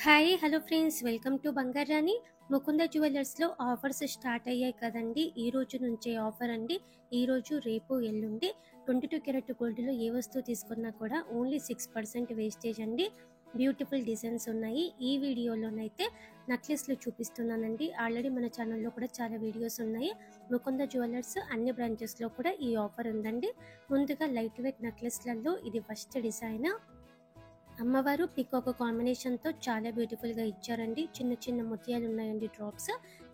Hi hello friends, welcome to Bangarani. Mukunda జ్యువెలర్స్లో offers start అయ్యాయి కదండి. ఈ రోజు నుంచే ఆఫర్ అండి. ఈ రోజు రేపు ఎల్లుండి 22 క్యారెట్ గోల్డ్లో ఏ వస్తువు తీసుకున్నా కూడా ఓన్లీ 6% వేస్టేజ్ అండి. బ్యూటిఫుల్ డిజైన్స్ ఉన్నాయి. ఈ వీడియోలోనైతే నెక్లెస్లు చూపిస్తున్నానండి. ఆల్రెడీ మన ఛానల్లో కూడా చాలా వీడియోస్ ఉన్నాయి. ముకుంద జ్యువెలర్స్ అన్ని బ్రాంచెస్లో కూడా ఈ ఆఫర్ ఉందండి. ముందుగా లైట్ వెయిట్ నెక్లెస్లలో ఇది ఫస్ట్ డిజైన్. అమ్మవారు పికాక్ కాంబినేషన్తో చాలా బ్యూటిఫుల్గా ఇచ్చారండి. చిన్న చిన్న ముత్యాలు ఉన్నాయండి, డ్రాప్స్.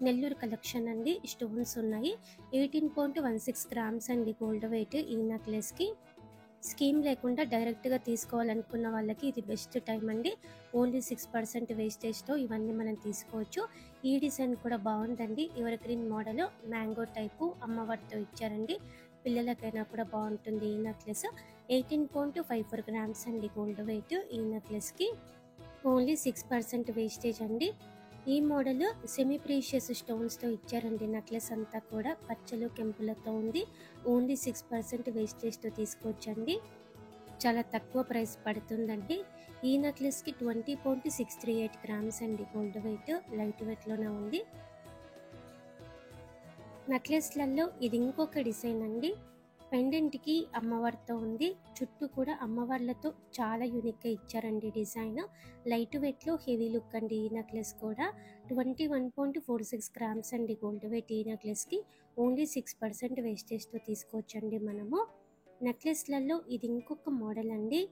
నెల్లూరు కలెక్షన్ అండి. స్టోన్స్ ఉన్నాయి. 18.16 గ్రామ్స్ అండి గోల్డ్ వెయిట్ ఈ నెక్లెస్కి. స్కీమ్ లేకుండా డైరెక్ట్గా తీసుకోవాలనుకున్న వాళ్ళకి ఇది బెస్ట్ టైం అండి. ఓన్లీ 6% వేస్టేజ్తో ఇవన్నీ మనం తీసుకోవచ్చు. ఈ డిజైన్ కూడా బాగుందండి. Ever green model mango type అమ్మవారితో ఇచ్చారండి. పిల్లలకైనా కూడా బాగుంటుంది ఈ నెక్లెస్. 18.54 గ్రామ్స్ అండి గోల్డ్ వెయిట్ ఈ నెక్లెస్కి. ఓన్లీ 6% వేస్టేజ్ అండి. ఈ మోడల్ సెమీ ప్రీషియస్ స్టోన్స్తో ఇచ్చారండి. నెక్లెస్ అంతా కూడా పచ్చలు కెంపులతో ఉంది. ఓన్లీ 6% వేస్టేజ్తో తీసుకోవచ్చండి. చాలా తక్కువ ప్రైస్ పడుతుందండి. ఈ నెక్లెస్కి 20.638 గ్రామ్స్ అండి గోల్డ్ వెయిట్. లైట్ వెయిట్లోనే ఉంది. నెక్లెస్లలో ఇది ఇంకొక డిజైన్ అండి. పెండెంట్కి అమ్మవారితో ఉంది. చుట్టూ కూడా అమ్మవార్లతో చాలా యూనిక్గా ఇచ్చారండి డిజైన్. లైట్ వెయిట్లో హెవీ లుక్ అండి ఈ నెక్లెస్ కూడా. 21.46 గ్రామ్స్ అండి గోల్డ్ వెయిట్ ఈ నెక్లెస్కి. ఓన్లీ 6% వేస్టేజ్తో తీసుకోవచ్చండి మనము. నెక్లెస్లలో ఇది ఇంకొక మోడల్ అండి.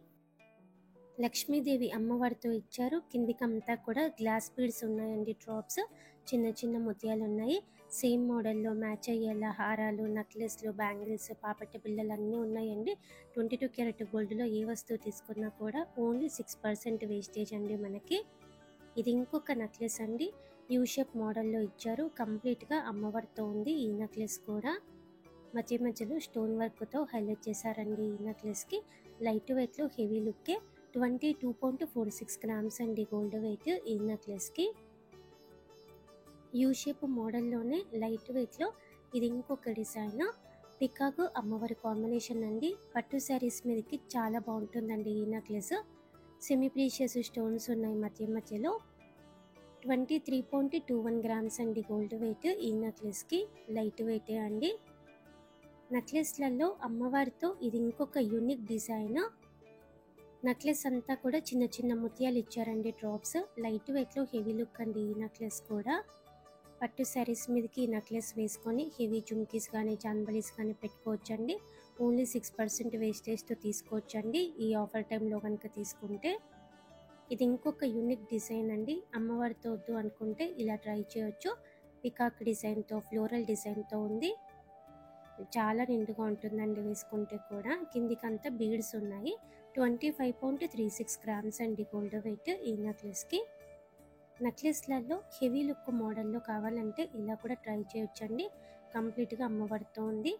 లక్ష్మీదేవి అమ్మవారితో ఇచ్చారు. కిందికంతా కూడా గ్లాస్ బీడ్స్ ఉన్నాయండి, డ్రాప్స్. చిన్న చిన్న ముత్యాలు ఉన్నాయి. సేమ్ మోడల్లో మ్యాచ్ అయ్యేలా హారాలు, నెక్లెస్లు, బ్యాంగిల్స్, పాపట్టి బిళ్ళలు అన్నీ ఉన్నాయండి. 22 క్యారెట్ గోల్డ్లో ఏ వస్తువు తీసుకున్నా కూడా ఓన్లీ 6% వేస్టేజ్ అండి మనకి. ఇది ఇంకొక నెక్లెస్ అండి. యూ షేప్ మోడల్లో ఇచ్చారు. కంప్లీట్గా అమ్మవారితో ఉంది ఈ నెక్లెస్ కూడా. మధ్య మధ్యలో స్టోన్ వర్క్తో హైలైట్ చేశారండి ఈ నెక్లెస్కి. లైట్ వెయిట్లో హెవీ లుక్కే. 22.46 గ్రామ్స్ అండి గోల్డ్ వెయిట్ ఈ నెక్లెస్కి. యూ షేప్ మోడల్లోనే లైట్ వెయిట్లో ఇది ఇంకొక డిజైన్. పికాక్ అమ్మవారి కాంబినేషన్ అండి. పట్టు శారీస్ మీదకి చాలా బాగుంటుందండి ఈ నెక్లెస్. సెమీ ప్రీషియస్ స్టోన్స్ ఉన్నాయి మధ్య మధ్యలో. 23.21 గ్రామ్స్ అండి గోల్డ్ వెయిట్ ఈ నెక్లెస్కి. లైట్ వెయిటే అండి. నెక్లెస్లలో అమ్మవారితో ఇది ఇంకొక యూనిక్ డిజైన్. నెక్లెస్ అంతా కూడా చిన్న చిన్న ముత్యాలు ఇచ్చారండి, డ్రాప్స్. లైట్ వెయిట్లో హెవీ లుక్ అండి ఈ నెక్లెస్ కూడా. పట్టు శారీస్ మీదకి ఈ నెక్లెస్ వేసుకొని హెవీ జుమ్కీస్ కానీ జాన్బలీస్ కానీ పెట్టుకోవచ్చండి. ఓన్లీ 6% వేస్టేజ్తో తీసుకోవచ్చండి ఈ ఆఫర్ టైంలో కనుక తీసుకుంటే. ఇది ఇంకొక యూనిక్ డిజైన్ అండి. అమ్మవారితో వద్దు అనుకుంటే ఇలా ట్రై చేయొచ్చు. పికాక్ డిజైన్తో, ఫ్లోరల్ డిజైన్తో ఉంది. చాలా నిండుగా ఉంటుందండి వేసుకుంటే కూడా. కిందికంతా బీడ్స్ ఉన్నాయి. 25.36 గ్రామ్స్ అండి గోల్డ్ వెయిట్ ఈ నెక్లెస్కి. నెక్లెస్లలో హెవీ లుక్ మోడల్లో కావాలంటే ఇలా కూడా ట్రై చేయొచ్చండి. కంప్లీట్గా అమ్మవారితో ఉంది.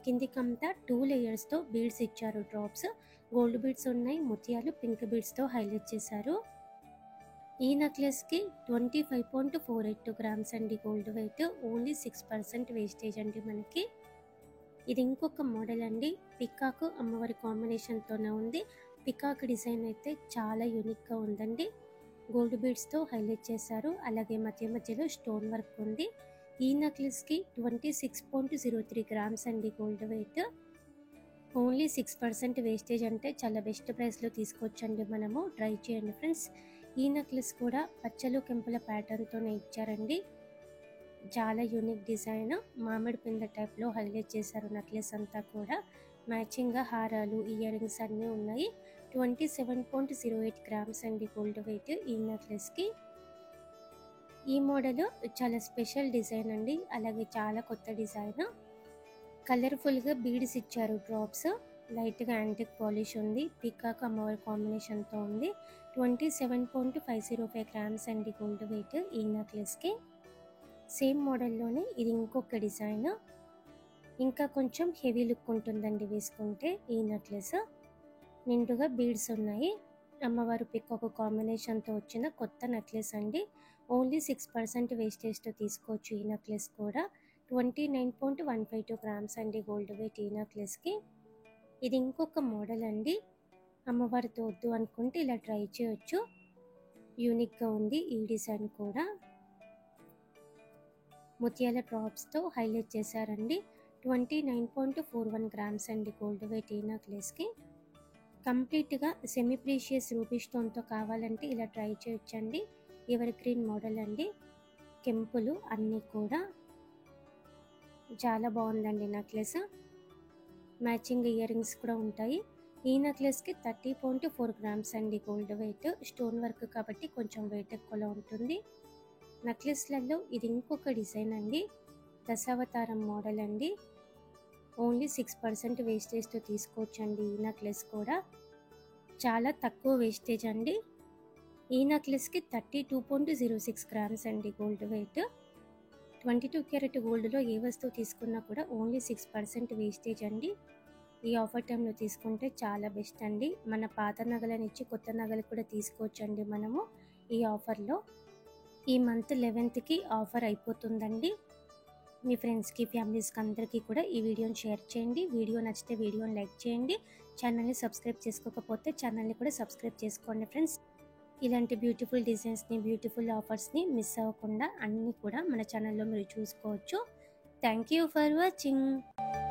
కిందికంతా 2 లేయర్స్తో బీడ్స్ ఇచ్చారు, డ్రాప్స్. గోల్డ్ బీడ్స్ ఉన్నాయి, ముత్యాలు పింక్ బీడ్స్తో హైలైట్ చేశారు. ఈ నెక్లెస్కి 25.48 గ్రామ్స్ అండి గోల్డ్ వెయిట్. ఓన్లీ 6% వేస్టేజ్ అండి మనకి. ఇది ఇంకొక మోడల్ అండి. పికాక్ అమ్మవారి కాంబినేషన్తోనే ఉంది. పికాక్ డిజైన్ అయితే చాలా యూనిక్గా ఉందండి. గోల్డ్ బీడ్స్తో హైలైట్ చేశారు. అలాగే మధ్య మధ్యలో స్టోన్ వర్క్ ఉంది. ఈ నెక్లెస్కి 26.03 గ్రామ్స్ అండి గోల్డ్ వెయిట్. ఓన్లీ 6% వేస్టేజ్ అంటే చాలా బెస్ట్ ప్రైస్లో తీసుకోవచ్చండి మనము. ట్రై చేయండి ఫ్రెండ్స్. ఈ నెక్లెస్ కూడా పచ్చలు కెంపుల ప్యాటర్న్తోనే ఇచ్చారండి. చాలా యూనిక్ డిజైన్. మామిడి పింద టైప్లో హైలైట్ చేశారు నెక్లెస్ అంతా కూడా. మ్యాచింగ్గా హారాలు, ఇయర్ రింగ్స్ అన్నీ ఉన్నాయి. 27.08 గ్రామ్స్ అండి గోల్డ్ వెయిట్ ఈ నెక్లెస్కి. ఈ మోడల్ చాలా స్పెషల్ డిజైన్ అండి. అలాగే చాలా కొత్త డిజైన్. కలర్ఫుల్గా బీడ్స్ ఇచ్చారు, డ్రాప్స్. లైట్గా యాంటిక్ పాలిష్ ఉంది. పికాక్ అమ్మవారి కాంబినేషన్తో ఉంది. 27.505 గ్రామ్స్ అండి గోల్డ్ వెయిట్ ఈ నెక్లెస్కి. సేమ్ మోడల్లోనే ఇది ఇంకొక డిజైన్. ఇంకా కొంచెం హెవీ లుక్ ఉంటుందండి వేసుకుంటే ఈ నెక్లెస్. నిండుగా బీడ్స్ ఉన్నాయి. అమ్మవారు పికాక్ కాంబినేషన్తో వచ్చిన కొత్త నెక్లెస్ అండి. ఓన్లీ 6% వేస్టేజ్తో తీసుకోవచ్చు ఈ నెక్లెస్ కూడా. 29.152 గ్రామ్స్ అండి గోల్డ్ వెయిట్ ఈ నెక్లెస్కి. ఇది ఇంకొక మోడల్ అండి. అమ్మవారితో వద్దు అనుకుంటే ఇలా ట్రై చేయొచ్చు. యూనిక్గా ఉంది ఈ డిజైన్ కూడా. ముత్యాల డ్రాప్స్తో హైలైట్ చేశారండి. 29.41 గ్రామ్స్ అండి గోల్డ్ వెయిట్ ఈ నెక్లెస్కి. కంప్లీట్గా సెమీ ప్రీషియస్ రూబీ స్టోన్తో కావాలంటే ఇలా ట్రై చేయొచ్చండి. ఎవర్ గ్రీన్ మోడల్ అండి. కెంపులు అన్నీ కూడా చాలా బాగుందండి నెక్లెస్. మ్యాచింగ్ ఇయర్ రింగ్స్ కూడా ఉంటాయి. ఈ నెక్లెస్కి 30.4 గ్రామ్స్ అండి గోల్డ్ వెయిట్. స్టోన్ వర్క్ కాబట్టి కొంచెం వెయిట్ ఎక్కువలో ఉంటుంది. నెక్లెస్లలో ఇది ఇంకొక డిజైన్ అండి. దశావతారం మోడల్ అండి. ఓన్లీ 6% వేస్టేజ్తో తీసుకోవచ్చండి ఈ నెక్లెస్ కూడా. చాలా తక్కువ వేస్టేజ్ అండి. ఈ నెక్లెస్కి 32.06 గ్రామ్స్ అండి గోల్డ్ వెయిట్. 22 క్యారెట్ గోల్డ్లో ఏ వస్తువు తీసుకున్నా కూడా ఓన్లీ 6% వేస్టేజ్ అండి. ఈ ఆఫర్ టైంలో తీసుకుంటే చాలా బెస్ట్ అండి. మన పాత నగలను ఇచ్చి కొత్త నగలు కూడా తీసుకోవచ్చండి మనము ఈ ఆఫర్లో. ఈ మంత్ 11కి ఆఫర్ అయిపోతుందండి. మీ ఫ్రెండ్స్కి, ఫ్యామిలీస్కి అందరికీ కూడా ఈ వీడియోని షేర్ చేయండి. వీడియో నచ్చితే వీడియోని లైక్ చేయండి. ఛానల్ని సబ్స్క్రైబ్ చేసుకోకపోతే ఛానల్ని కూడా సబ్స్క్రైబ్ చేసుకోండి ఫ్రెండ్స్. ఇలాంటి బ్యూటిఫుల్ డిజైన్స్ని, బ్యూటిఫుల్ ఆఫర్స్ని మిస్ అవ్వకుండా అన్నీ కూడా మన ఛానల్లో మీరు చూసుకోవచ్చు. Thank you for watching.